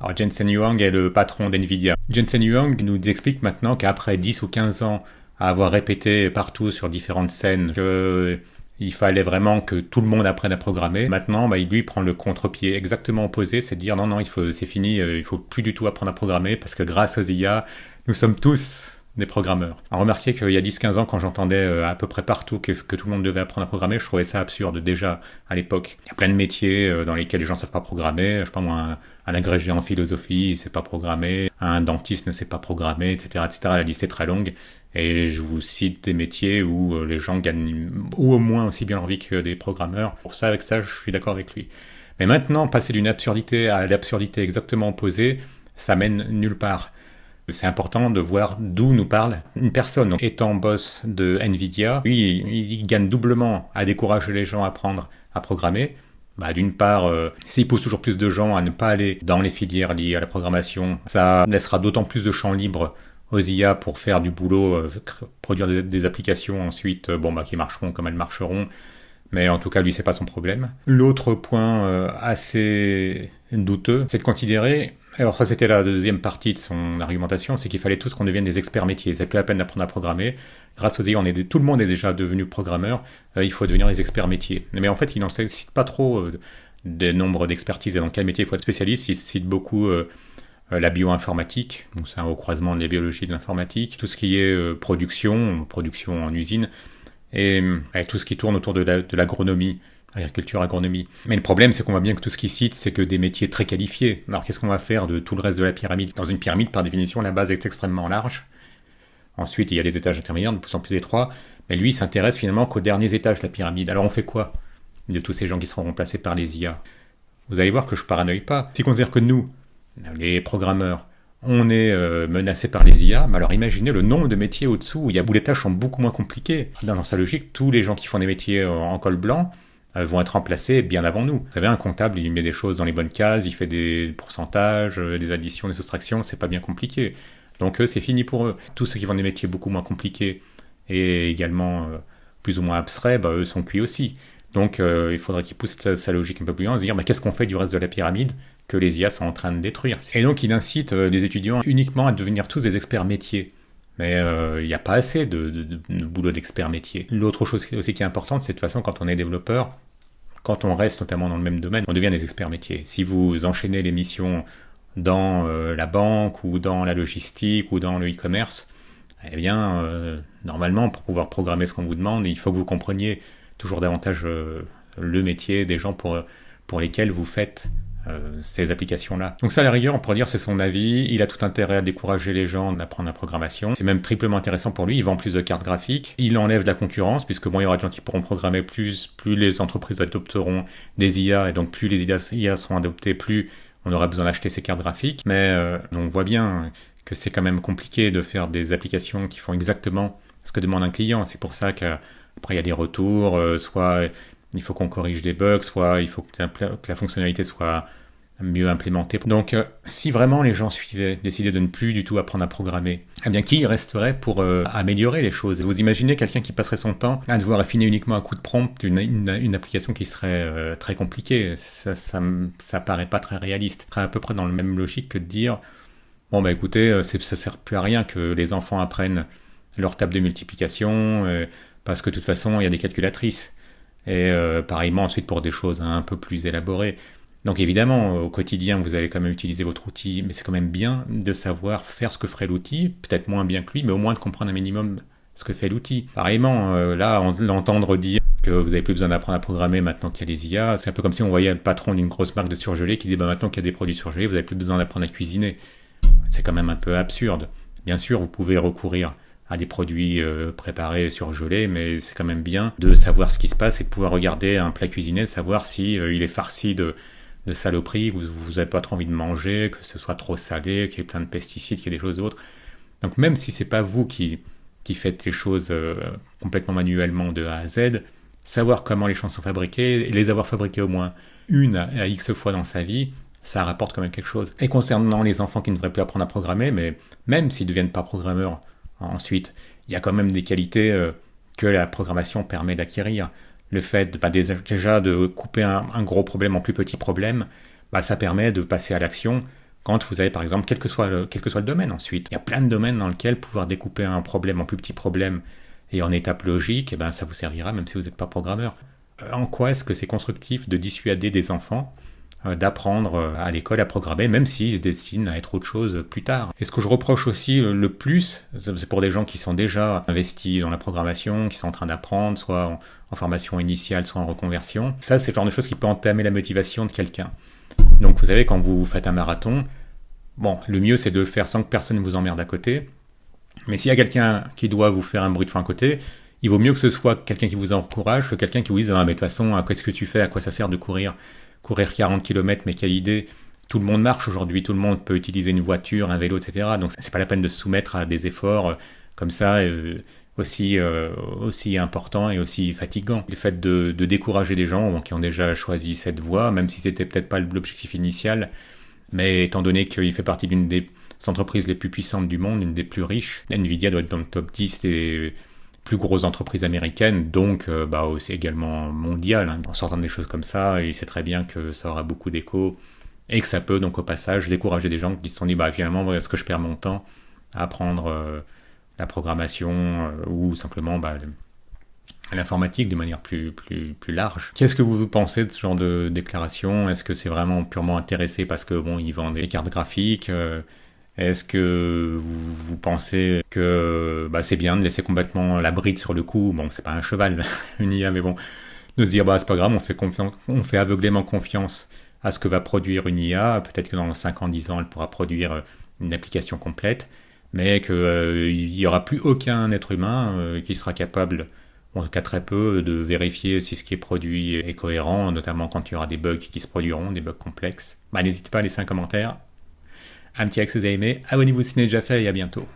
Alors Jensen Huang est le patron d'NVIDIA. Jensen Huang nous explique maintenant qu'après 10 ou 15 ans à avoir répété partout sur différentes scènes il fallait vraiment que tout le monde apprenne à programmer. Maintenant, il lui prend le contre-pied exactement opposé, c'est de dire non, c'est fini, il faut plus du tout apprendre à programmer parce que grâce aux IA, nous sommes tous des programmeurs. Alors remarquez qu'il y a 10-15 ans, quand j'entendais à peu près partout que tout le monde devait apprendre à programmer, je trouvais ça absurde déjà à l'époque. Il y a plein de métiers dans lesquels les gens ne savent pas programmer. Je sais pas moi, un agrégé en philosophie, il ne sait pas programmer, un dentiste ne sait pas programmer, etc., etc. La liste est très longue. Et je vous cite des métiers où les gens gagnent ou au moins aussi bien leur vie que des programmeurs. Pour ça, avec ça, je suis d'accord avec lui. Mais maintenant, passer d'une absurdité à l'absurdité exactement opposée, ça mène nulle part. C'est important de voir d'où nous parle une personne. Donc, étant boss de NVIDIA, lui, il gagne doublement à décourager les gens à apprendre à programmer. D'une part, s'il pousse toujours plus de gens à ne pas aller dans les filières liées à la programmation, ça laissera d'autant plus de champs libres aux IA pour faire du boulot, produire des applications ensuite qui marcheront comme elles marcheront. Mais en tout cas, lui, c'est pas son problème. L'autre point assez douteux, c'est de considérer, alors ça c'était la deuxième partie de son argumentation, c'est qu'il fallait tous qu'on devienne des experts métiers. C'est plus la peine d'apprendre à programmer. Grâce aux IA, tout le monde est déjà devenu programmeur. Il faut devenir des experts métiers. Mais en fait, il n'en cite pas trop des nombres d'expertises et dans quel métier il faut être spécialiste. Il cite beaucoup la bioinformatique, donc c'est au croisement de la biologie et de l'informatique, tout ce qui est production en usine, et tout ce qui tourne autour de l'agronomie, agriculture, agronomie. Mais le problème, c'est qu'on voit bien que tout ce qu'il cite, c'est que des métiers très qualifiés. Alors qu'est-ce qu'on va faire de tout le reste de la pyramide ? Dans une pyramide, par définition, la base est extrêmement large. Ensuite, il y a des étages intermédiaires de plus en plus étroits, mais lui, il s'intéresse finalement qu'aux derniers étages de la pyramide. Alors on fait quoi de tous ces gens qui seront remplacés par les IA ? Vous allez voir que je paranoïe pas. Si on considère que nous, les programmeurs, on est menacés par les IA, mais alors imaginez le nombre de métiers au-dessous où les tâches sont beaucoup moins compliquées. Dans sa logique, tous les gens qui font des métiers en col blanc vont être remplacés bien avant nous. Vous savez, un comptable, il met des choses dans les bonnes cases, il fait des pourcentages, des additions, des soustractions, c'est pas bien compliqué. Donc c'est fini pour eux. Tous ceux qui font des métiers beaucoup moins compliqués et également plus ou moins abstraits, eux sont cuits aussi. Donc il faudrait qu'il pousse sa logique un peu plus loin, se dire qu'est-ce qu'on fait du reste de la pyramide que les IA sont en train de détruire. Et donc il incite les étudiants uniquement à devenir tous des experts métiers. Mais il n'y a pas assez de boulot d'experts métiers. L'autre chose aussi qui est importante, c'est de toute façon quand on est développeur, quand on reste notamment dans le même domaine, on devient des experts métiers. Si vous enchaînez les missions dans la banque ou dans la logistique ou dans le e-commerce, eh bien normalement pour pouvoir programmer ce qu'on vous demande, il faut que vous compreniez toujours davantage le métier des gens pour lesquels vous faites ces applications-là. Donc ça, à la rigueur, on pourrait dire c'est son avis. Il a tout intérêt à décourager les gens d'apprendre la programmation. C'est même triplement intéressant pour lui. Il vend plus de cartes graphiques. Il enlève de la concurrence, puisque il y aura des gens qui pourront programmer plus les entreprises adopteront des IA, et donc plus les IA seront adoptées, plus on aura besoin d'acheter ces cartes graphiques. Mais on voit bien que c'est quand même compliqué de faire des applications qui font exactement ce que demande un client. C'est pour ça qu'après il y a des retours, soit il faut qu'on corrige des bugs, soit il faut que la fonctionnalité soit mieux implémentée. Donc, si vraiment les gens décidaient de ne plus du tout apprendre à programmer, eh bien, qui resterait pour améliorer les choses ? Vous imaginez quelqu'un qui passerait son temps à devoir affiner uniquement un coup de prompt une application qui serait très compliquée. Ça paraît pas très réaliste. À peu près dans la même logique que de dire écoutez, ça sert plus à rien que les enfants apprennent leur table de multiplication parce que de toute façon, il y a des calculatrices. Et pareillement ensuite pour des choses un peu plus élaborées. Donc évidemment, au quotidien, vous allez quand même utiliser votre outil, mais c'est quand même bien de savoir faire ce que ferait l'outil, peut-être moins bien que lui, mais au moins de comprendre un minimum ce que fait l'outil. Pareillement, l'entendre dire que vous n'avez plus besoin d'apprendre à programmer maintenant qu'il y a les IA, c'est un peu comme si on voyait le patron d'une grosse marque de surgelés qui dit maintenant qu'il y a des produits surgelés, vous n'avez plus besoin d'apprendre à cuisiner. C'est quand même un peu absurde. Bien sûr, vous pouvez recourir à des produits préparés, surgelés, mais c'est quand même bien de savoir ce qui se passe et de pouvoir regarder un plat cuisiné, de savoir si il est farci de saloperies, que vous n'avez pas trop envie de manger, que ce soit trop salé, qu'il y ait plein de pesticides, qu'il y ait des choses d'autres. Donc même si c'est pas vous qui faites les choses complètement manuellement de A à Z, savoir comment les choses sont fabriquées, et les avoir fabriquées au moins une à X fois dans sa vie, ça rapporte quand même quelque chose. Et concernant les enfants qui ne devraient plus apprendre à programmer, mais même s'ils ne deviennent pas programmeurs, ensuite, il y a quand même des qualités que la programmation permet d'acquérir. Le fait déjà de couper un gros problème en plus petits problèmes, ça permet de passer à l'action quand vous avez par exemple, quel que soit le domaine ensuite. Il y a plein de domaines dans lesquels pouvoir découper un problème en plus petits problèmes et en étapes logiques, eh ben, ça vous servira même si vous n'êtes pas programmeur. En quoi est-ce que c'est constructif de dissuader des enfants d'apprendre à l'école à programmer, même s'ils se destinent à être autre chose plus tard. Et ce que je reproche aussi le plus, c'est pour des gens qui sont déjà investis dans la programmation, qui sont en train d'apprendre, soit en formation initiale, soit en reconversion. Ça, c'est le genre de choses qui peut entamer la motivation de quelqu'un. Donc vous savez, quand vous faites un marathon, bon, le mieux c'est de le faire sans que personne ne vous emmerde à côté. Mais s'il y a quelqu'un qui doit vous faire un bruit de fond à côté, il vaut mieux que ce soit quelqu'un qui vous encourage que quelqu'un qui vous dise « Ah, mais de toute façon, qu'est-ce que tu fais? À quoi ça sert de courir 40 km, mais quelle idée! Tout le monde marche aujourd'hui, tout le monde peut utiliser une voiture, un vélo, etc. Donc c'est pas la peine de se soumettre à des efforts comme ça aussi importants et aussi fatigants. Le fait de décourager des gens qui ont déjà choisi cette voie, même si c'était peut-être pas l'objectif initial, mais étant donné qu'il fait partie d'une des entreprises les plus puissantes du monde, une des plus riches, Nvidia doit être dans le top 10 des plus grosses entreprises américaines, donc aussi également mondiales. En sortant des choses comme ça, il sait très bien que ça aura beaucoup d'écho et que ça peut donc au passage décourager des gens qui se sont dit finalement est-ce que je perds mon temps à apprendre la programmation ou simplement l'informatique de manière plus large. Qu'est-ce que vous pensez de ce genre de déclaration? Est-ce que c'est vraiment purement intéressé parce que ils vendent des cartes graphiques? Est-ce que vous pensez que c'est bien de laisser complètement la bride sur le coup? Bon, c'est pas un cheval, une IA, mais bon, de se dire c'est pas grave, on fait aveuglément confiance à ce que va produire une IA. Peut-être que dans 5 ans, 10 ans, elle pourra produire une application complète, mais qu'il n'y aura plus aucun être humain qui sera capable, en tout cas très peu, de vérifier si ce qui est produit est cohérent, notamment quand il y aura des bugs qui se produiront, des bugs complexes. N'hésitez pas à laisser un commentaire. Un petit like si vous avez aimé, abonnez-vous si ce n'est déjà fait et à bientôt.